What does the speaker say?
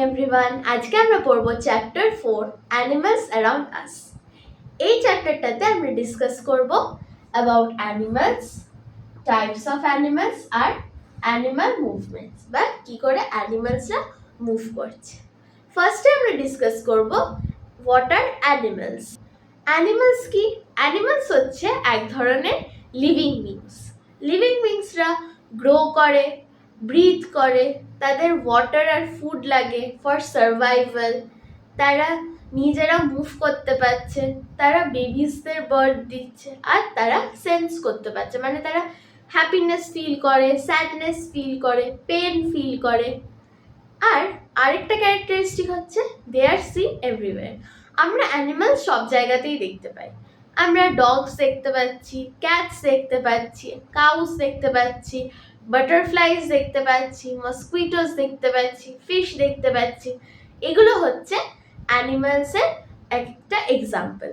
Everyone, আজকে আমরা পড়ব চ্যাপ্টার 4 অ্যানিমালস অ্যারাউন্ড আস। এই চ্যাপ্টারটাতে আমরা ডিসকাস করব about animals, types of animals আর অ্যানিমাল মুভমেন্টস, বা কি করে অ্যানিমালসরা মুভ করছে। ফার্স্টে আমরা ডিসকাস করব হোয়াট আর অ্যানিমালস। অ্যানিমালস কি? অ্যানিমালস হচ্ছে এক ধরনের লিভিং বিংস। লিভিং বিংসরা গ্রো করে, ব্রিথ করে, তাদের ওয়াটার আর ফুড লাগে ফর সার্ভাইভাল, তারা নিজেরা মুভ করতে পারছে, তারা বেবিসদের বার্থ দিচ্ছে, আর তারা সেন্স করতে পারছে, মানে তারা হ্যাপিনেস ফিল করে, স্যাডনেস ফিল করে, পেন ফিল করে। আর আরেকটা ক্যারেক্টারিস্টিক হচ্ছে দে আর সিন এভরিওয়্যার। আমরা অ্যানিমাল সব জায়গাতেই দেখতে পাই। আমরা ডগস দেখতে পাচ্ছি, ক্যাটস দেখতে পাচ্ছি, কাউস দেখতে পাচ্ছি, বাটারফ্লাইজ দেখতে পাচ্ছি, মসকুইটোস দেখতে পাচ্ছি, ফিশ দেখতে পাচ্ছি। এগুলো হচ্ছে অ্যানিমালসের একটা এক্সাম্পল।